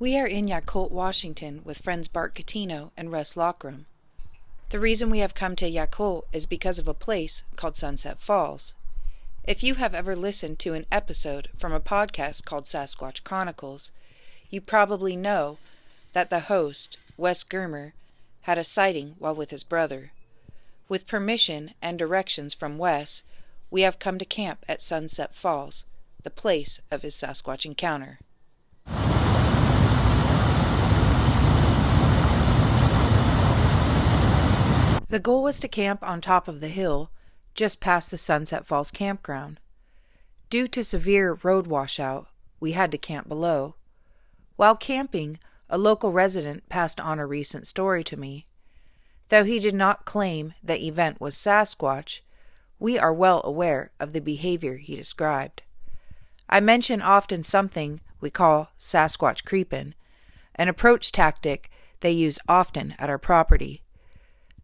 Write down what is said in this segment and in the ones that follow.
We are in Yacolt, Washington with friends Bart, Cutino, and Russ Lockrem. The reason we have come to Yacolt is because of a place called Sunset Falls. If you have ever listened to an episode from a podcast called Sasquatch Chronicles, you probably know that the host, Wes Germer, had a sighting while with his brother. With permission and directions from Wes, we have come to camp at Sunset Falls, the place of his Sasquatch encounter. The goal was to camp on top of the hill, just past the Sunset Falls campground. Due to severe road washout, we had to camp below. While camping, a local resident passed on a recent story to me. Though he did not claim the event was Sasquatch, we are well aware of the behavior he described. I mention often something we call Sasquatch creepin', an approach tactic they use often at our property.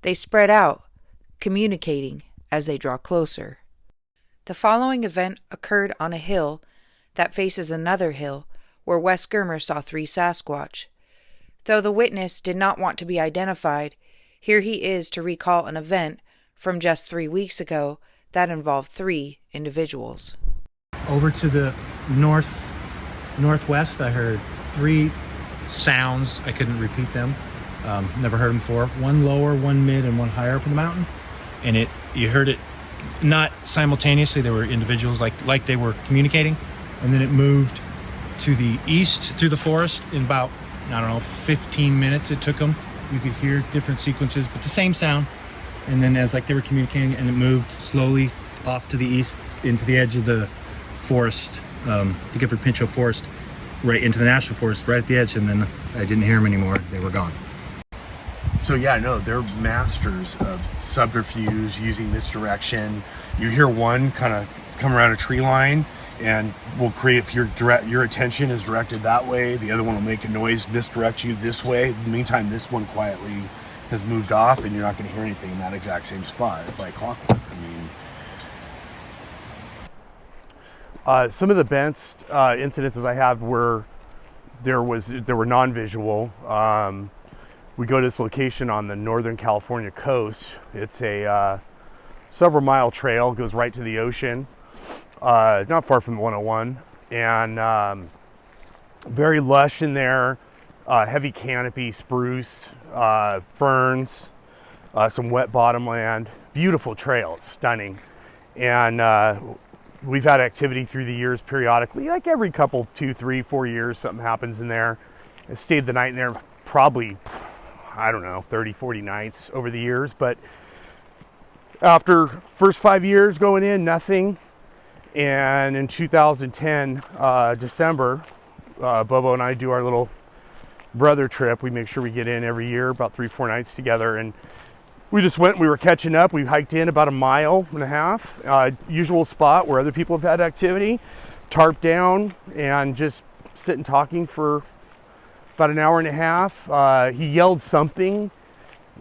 They spread out, communicating as they draw closer. The following event occurred on a hill that faces another hill where Wes Germer saw 3 Sasquatch. Though the witness did not want to be identified, here he is to recall an event from just 3 weeks ago that involved 3 individuals. Over to the northwest, I heard 3 sounds. I couldn't repeat them. Never heard them before. One lower, one mid, and one higher up in the mountain. And you heard it not simultaneously. They were individuals, like they were communicating. And then it moved to the east through the forest in about, 15 minutes it took them. You could hear different sequences, but the same sound. And then as they were communicating, and it moved slowly off to the east into the edge of the forest, the Gifford Pinchot Forest, right into the National Forest, right at the edge. And then I didn't hear them anymore. They were gone. So yeah, no, they're masters of subterfuge, using misdirection. You hear one kind of come around a tree line and will create, if your attention is directed that way, the other one will make a noise, misdirect you this way. In the meantime, this one quietly has moved off and you're not going to hear anything in that exact same spot. It's like clockwork. Some of the best incidences I have were there were non-visual. We go to this location on the Northern California coast. It's a several mile trail, goes right to the ocean, not far from the 101, and very lush in there, heavy canopy, spruce, ferns, some wet bottomland, beautiful trail, it's stunning. And we've had activity through the years periodically, like every couple, 2, 3, 4 years, something happens in there. I stayed the night in there probably, 30, 40 nights over the years. But after first 5 years going in, nothing. And in 2010, December, Bobo and I do our little brother trip. We make sure we get in every year, about 3-4 nights together. And we just went, we were catching up. We hiked in about 1.5 miles, usual spot where other people have had activity, tarp down and just sitting talking for about 1.5 hours. He yelled something.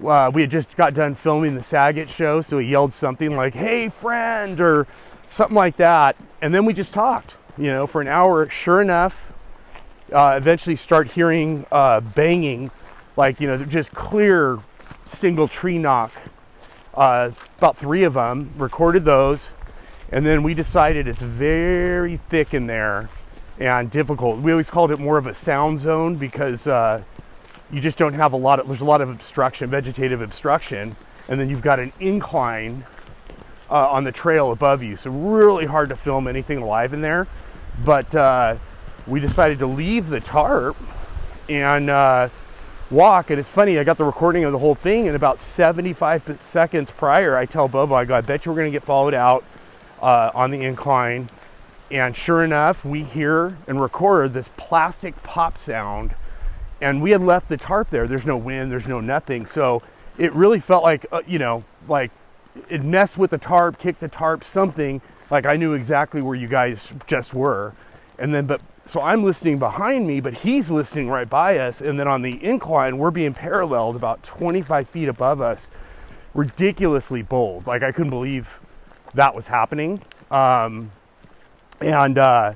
We had just got done filming the Saget show, so he yelled something like, "Hey friend," or something like that. And then we just talked, for an hour. Sure enough, eventually start hearing banging, just clear single tree knock. About 3 of them, recorded those. And then we decided it's very thick in there and difficult. We always called it more of a sound zone because you just don't have there's a lot of obstruction, vegetative obstruction, and then you've got an incline on the trail above you. So really hard to film anything alive in there. But we decided to leave the tarp and walk. And it's funny, I got the recording of the whole thing, and about 75 seconds prior, I tell Bobo, I bet you we're gonna get followed out on the incline. And sure enough, we hear and record this plastic pop sound, and we had left the tarp there. There's no wind, there's no nothing. So it really felt like, like it messed with the tarp, kicked the tarp, something. Like I knew exactly where you guys just were. And then, so I'm listening behind me, but he's listening right by us. And then on the incline, we're being paralleled about 25 feet above us. Ridiculously bold. Like I couldn't believe that was happening. And I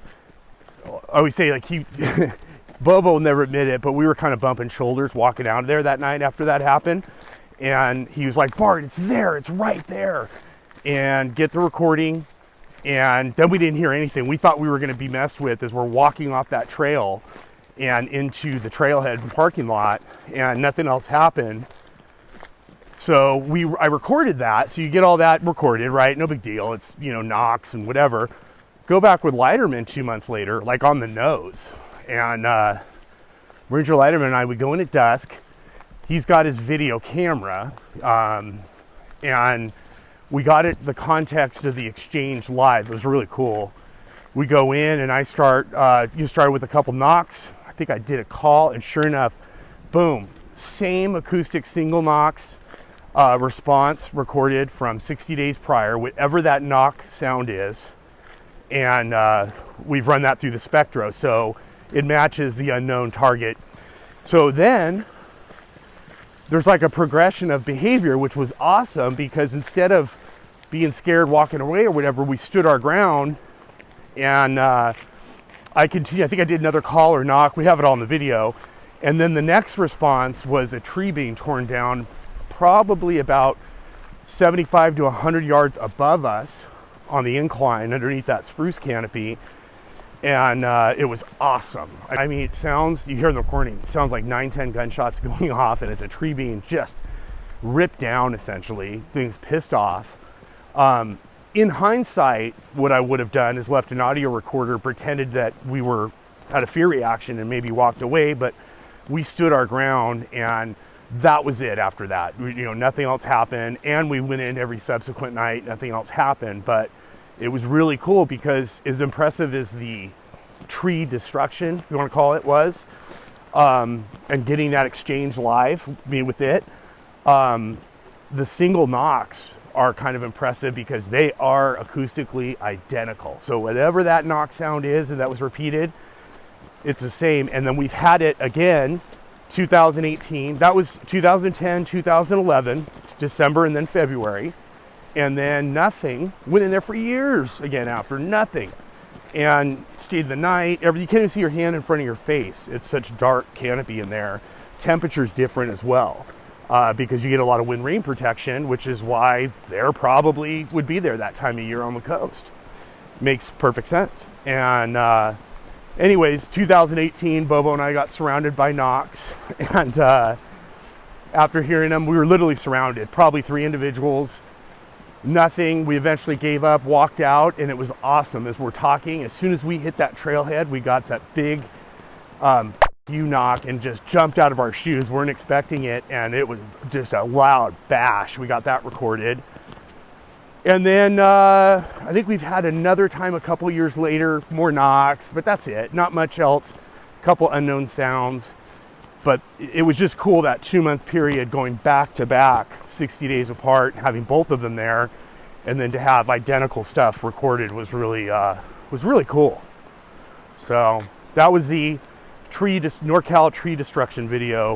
always say, like, Bobo will never admit it, but we were kind of bumping shoulders walking out of there that night after that happened. And he was like, Bart, it's there, it's right there. And get the recording. And then we didn't hear anything. We thought we were going to be messed with as we're walking off that trail and into the trailhead parking lot, and nothing else happened. So I recorded that. So you get all that recorded, right? No big deal. It's, you know, knocks and whatever. Go back with Leiterman 2 months later, like on the nose. And Ranger Leiterman and I would go in at dusk. He's got his video camera, and we got it the context of the exchange live. It was really cool. We go in and I you started with a couple knocks. I think I did a call, and sure enough, boom, same acoustic single knocks response recorded from 60 days prior, whatever that knock sound is. And we've run that through the Spectro, so it matches the unknown target. So then there's like a progression of behavior, which was awesome, because instead of being scared walking away or whatever, we stood our ground. And I continued. I think I did another call or knock. We have it all in the video. And then the next response was a tree being torn down, probably about 75 to 100 yards above us on the incline underneath that spruce canopy. And it was awesome. I mean, it sounds, you hear the recording, it sounds like 9-10 gunshots going off, and it's a tree being just ripped down, essentially. Things pissed off. In hindsight, what I would have done is left an audio recorder, pretended that we had a fear reaction and maybe walked away, but we stood our ground, and that was it after that. Nothing else happened, and we went in every subsequent night, nothing else happened. But it was really cool, because as impressive as the tree destruction, if you want to call it, was, and getting that exchange live, me with it, the single knocks are kind of impressive because they are acoustically identical. So whatever that knock sound is, and that was repeated, it's the same. And then we've had it again, 2018, that was 2010, 2011, December, and then February. And then nothing. Went in there for years again after, nothing. And stayed the night. You can't even see your hand in front of your face. It's such dark canopy in there. Temperature's different as well, because you get a lot of wind rain protection, which is why there probably would be there that time of year on the coast. Makes perfect sense. And anyways, 2018, Bobo and I got surrounded by knocks. And after hearing them, we were literally surrounded, probably 3 individuals. Nothing. We eventually gave up, walked out, and it was awesome. As we're talking, as soon as we hit that trailhead, we got that big knock and just jumped out of our shoes. Weren't expecting it, and it was just a loud bash. We got that recorded. And then I think we've had another time a couple years later, more knocks, but that's it. Not much else. A couple unknown sounds. But it was just cool, that 2-month period going back to back, 60 days apart, having both of them there, and then to have identical stuff recorded was really cool. So that was the NorCal tree destruction video.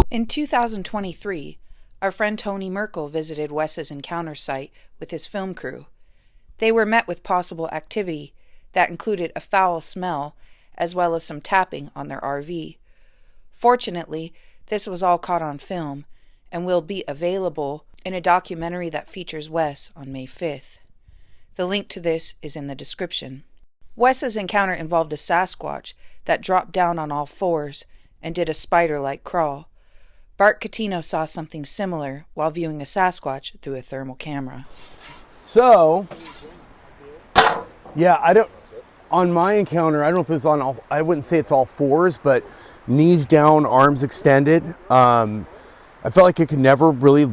In 2023, our friend Tony Merkel visited Wes's encounter site with his film crew. They were met with possible activity that included a foul smell as well as some tapping on their RV. Fortunately, this was all caught on film and will be available in a documentary that features Wes on May 5th. The link to this is in the description. Wes's encounter involved a Sasquatch that dropped down on all fours and did a spider-like crawl. Bart Cutino saw something similar while viewing a Sasquatch through a thermal camera. So, yeah, on my encounter, I don't know if it's on all, I wouldn't say it's all fours, but knees down, arms extended. I felt like it could never really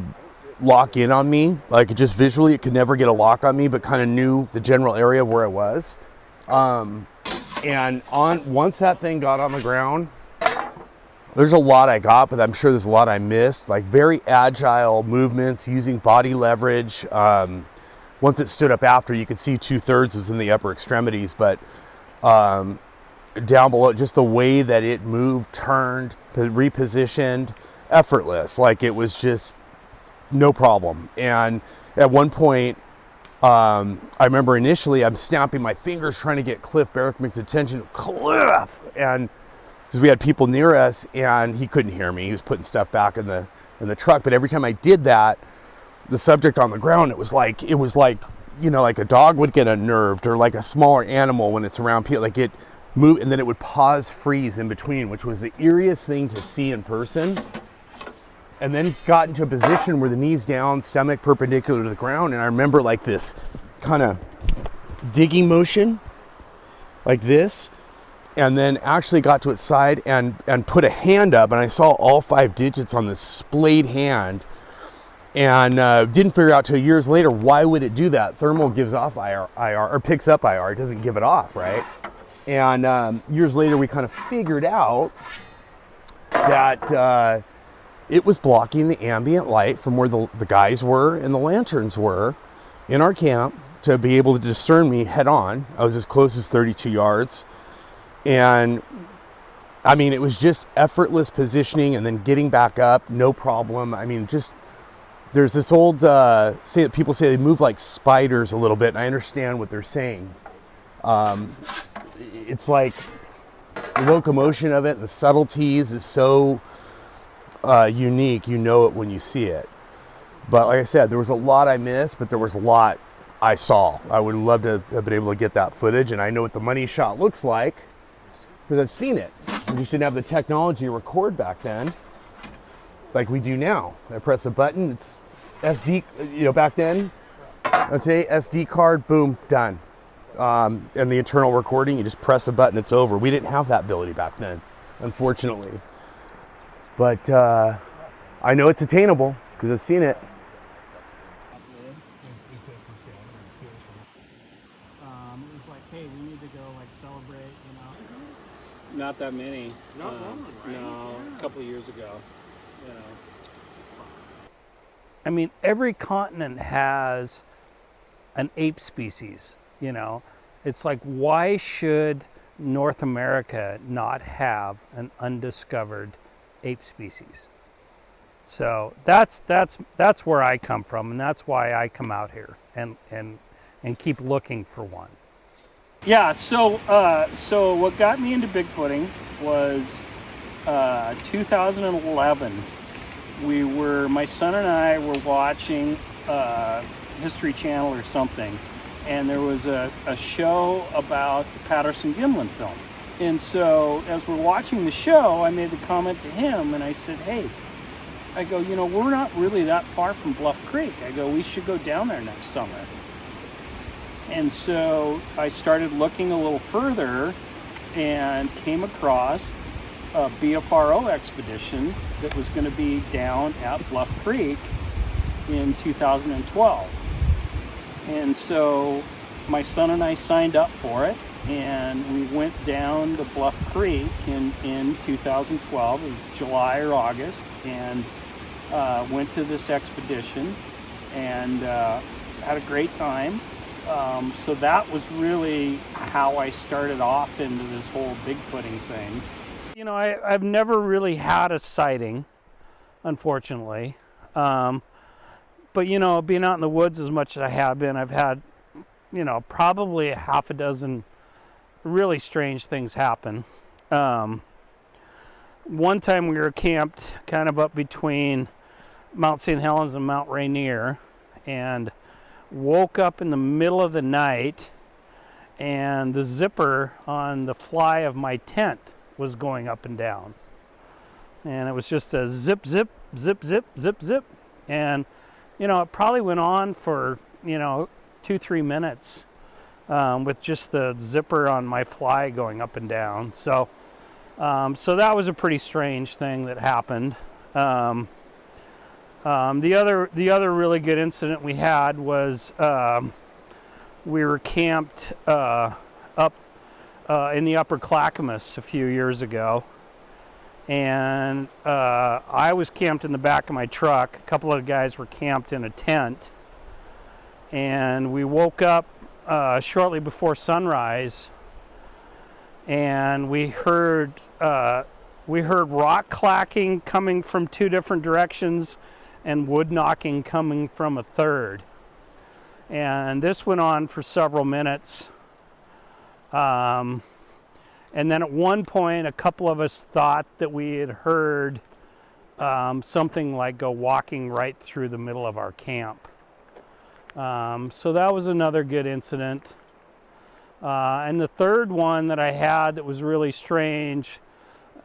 lock in on me. Like it just visually, it could never get a lock on me, but kind of knew the general area of where I was. And once that thing got on the ground, there's a lot I got, but I'm sure there's a lot I missed. Like very agile movements, using body leverage. Once it stood up after, you could see 2/3 is in the upper extremities, but down below, just the way that it moved, turned, repositioned, effortless. Like it was just no problem. And at one point, I remember initially I'm snapping my fingers trying to get Cliff Barrickman's attention. Cliff! And because we had people near us and he couldn't hear me. He was putting stuff back in the truck. But every time I did that, the subject on the ground, it was like, you know, like a dog would get unnerved, or like a smaller animal when it's around people, like it moved and then it would pause, freeze in between, which was the eeriest thing to see in person. And then got into a position where the knees down, stomach perpendicular to the ground. And I remember like this kind of digging motion like this, and then actually got to its side and put a hand up, and I saw all 5 digits on this splayed hand, and didn't figure out till years later, why would it do that? Thermal gives off IR or picks up IR, it doesn't give it off, right? And years later we kind of figured out that it was blocking the ambient light from where the guys were and the lanterns were in our camp to be able to discern me head on. I was as close as 32 yards. And I mean, it was just effortless positioning and then getting back up, no problem. I mean, just, there's this old say that people say they move like spiders a little bit, and I understand what they're saying. It's like the locomotion of it, the subtleties is so unique. You know it when you see it. But like I said, there was a lot I missed, but there was a lot I saw. I would love to have been able to get that footage, and I know what the money shot looks like because I've seen it. We just didn't have the technology to record back then like we do now. I press a button, it's SD, you know, back then, I'd say SD card, boom, done. And the internal recording, you just press a button, it's over. We didn't have that ability back then, unfortunately. But I know it's attainable because I've seen it. It was like, hey, we need to go like celebrate, you know. Not that many. Not long, right? No, a couple of years ago. You know. I mean, every continent has an ape species. You know, it's like, why should North America not have an undiscovered ape species? So that's where I come from, and that's why I come out here and keep looking for one. Yeah, so what got me into Bigfooting was 2011. My son and I were watching History Channel or something, and there was a show about the Patterson-Gimlin film. And so as we're watching the show, I made the comment to him, and I said, hey, I go, you know, we're not really that far from Bluff Creek. I go, we should go down there next summer. And so I started looking a little further and came across a BFRO expedition that was going to be down at Bluff Creek in 2012. And so my son and I signed up for it, and we went down to Bluff Creek in 2012. It was July or August, and went to this expedition and had a great time. So that was really how I started off into this whole Bigfooting thing. You know, I've never really had a sighting, unfortunately. But, you know, being out in the woods as much as I have been, I've had, you know, probably a half a dozen really strange things happen. One time we were camped kind of up between Mount St. Helens and Mount Rainier, and woke up in the middle of the night, and the zipper on the fly of my tent was going up and down. And it was just a zip, zip, zip, zip, zip, zip. And, you know, it probably went on for, you know, 2-3 minutes with just the zipper on my fly going up and down. So So that was a pretty strange thing that happened. The other really good incident we had was we were camped up in the Upper Clackamas a few years ago, and I was camped in the back of my truck. A couple of guys were camped in a tent, and we woke up shortly before sunrise, and we heard rock clacking coming from two different directions and wood knocking coming from a third. And this went on for several minutes. And then at one point, a couple of us thought that we had heard something like go walking right through the middle of our camp. So that was another good incident. And the third one that I had that was really strange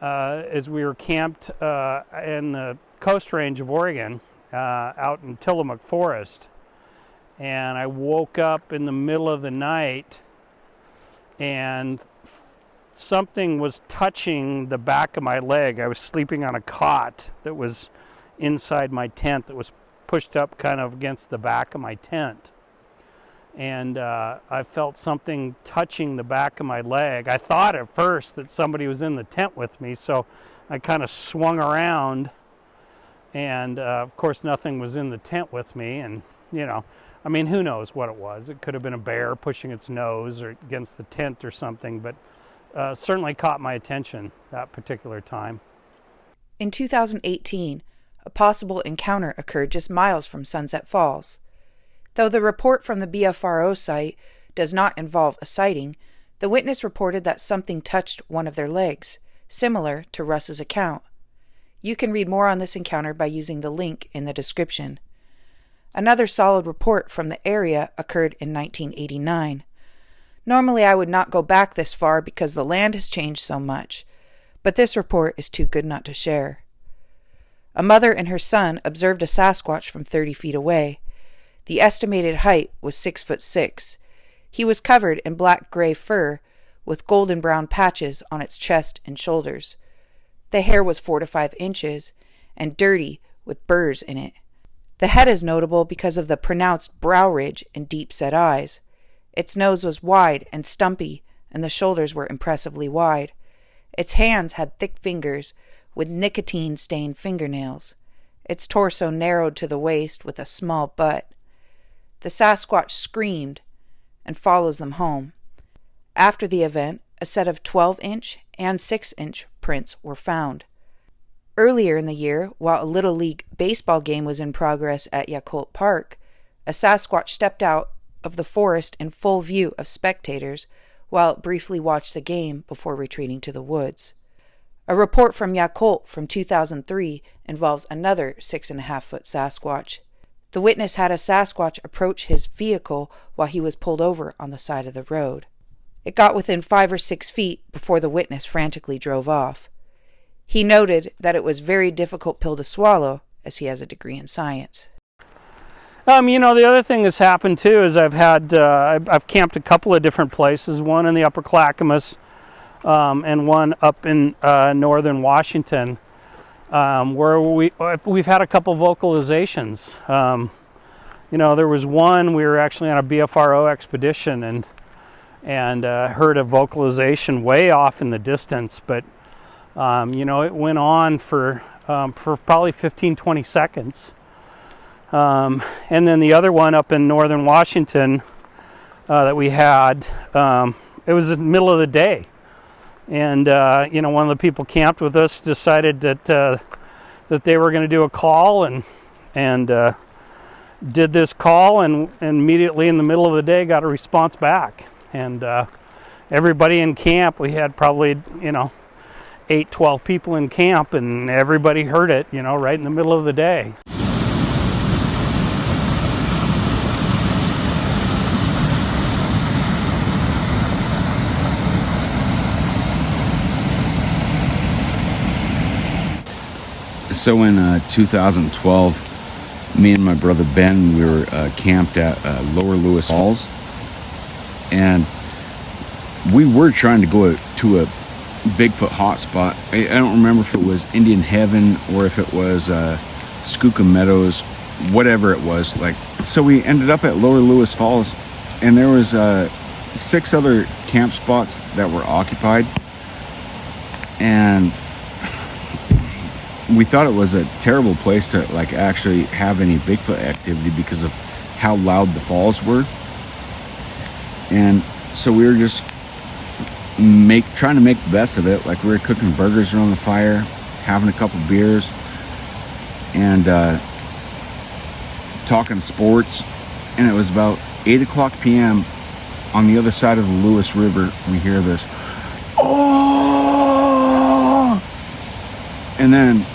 is we were camped in the Coast Range of Oregon, out in Tillamook Forest. And I woke up in the middle of the night and something was touching the back of my leg. I was sleeping on a cot that was inside my tent that was pushed up kind of against the back of my tent. And I felt something touching the back of my leg. I thought at first that somebody was in the tent with me, so I kind of swung around, and of course nothing was in the tent with me. And I mean, who knows what it was? It could have been a bear pushing its nose or against the tent or something, but certainly caught my attention that particular time. In 2018, a possible encounter occurred just miles from Sunset Falls. Though the report from the BFRO site does not involve a sighting, the witness reported that something touched one of their legs, similar to Russ's account. You can read more on this encounter by using the link in the description. Another solid report from the area occurred in 1989. Normally I would not go back this far because the land has changed so much, but this report is too good not to share. A mother and her son observed a Sasquatch from 30 feet away. The estimated height was 6'6". He was covered in black-gray fur with golden brown patches on its chest and shoulders. The hair was 4 to 5 inches and dirty with burrs in it. The head is notable because of the pronounced brow ridge and deep-set eyes. Its nose was wide and stumpy, and the shoulders were impressively wide. Its hands had thick fingers with nicotine-stained fingernails. Its torso narrowed to the waist with a small butt. The Sasquatch screamed and follows them home. After the event, a set of 12-inch and 6-inch prints were found. Earlier in the year, while a Little League baseball game was in progress at Yacolt Park, a Sasquatch stepped out of the forest in full view of spectators while it briefly watched the game before retreating to the woods. A report from Yacolt from 2003 involves another 6.5-foot Sasquatch. The witness had a Sasquatch approach his vehicle while he was pulled over on the side of the road. It got within 5 or 6 feet before the witness frantically drove off. He noted that it was a very difficult pill to swallow, as he has a degree in science. The other thing that's happened too is I've camped a couple of different places, one in the Upper Clackamas and one up in northern Washington, where we've had a couple vocalizations. There was one, we were actually on a BFRO expedition and heard a vocalization way off in the distance, but it went on for probably 15-20 seconds. And then the other one up in northern Washington that we had, it was in the middle of the day. And, one of the people camped with us decided that they were going to do a call and did this call and immediately in the middle of the day got a response back. And everybody in camp, we had probably, 8-12 people in camp, and everybody heard it, right in the middle of the day. So in 2012, me and my brother Ben, we were camped at Lower Lewis Falls, and we were trying to go to a Bigfoot hotspot. I don't remember if it was Indian Heaven or if it was Skookum Meadows, whatever it was. Like, so we ended up at Lower Lewis Falls, and there was 6 other camp spots that were occupied, and we thought it was a terrible place to like actually have any Bigfoot activity because of how loud the falls were. And so we were just trying to make the best of it. Like, we were cooking burgers around the fire, having a couple beers, and talking sports. And it was about 8 o'clock p.m. on the other side of the Lewis River. We hear this, oh! And then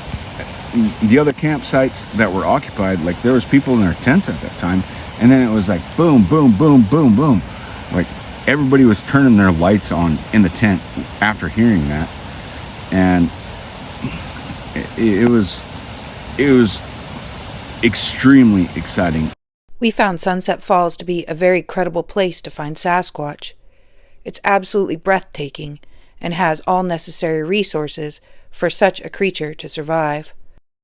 the other campsites that were occupied, like, there was people in their tents at that time, and then it was like boom, boom, boom, boom, boom. Like, everybody was turning their lights on in the tent after hearing that, and it was extremely exciting. We found Sunset Falls to be a very credible place to find Sasquatch. It's absolutely breathtaking and has all necessary resources for such a creature to survive.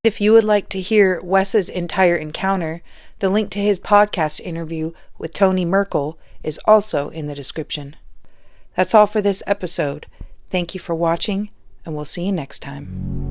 If you would like to hear Wes's entire encounter, the link to his podcast interview with Tony Merkel is also in the description. That's all for this episode. Thank you for watching, and we'll see you next time.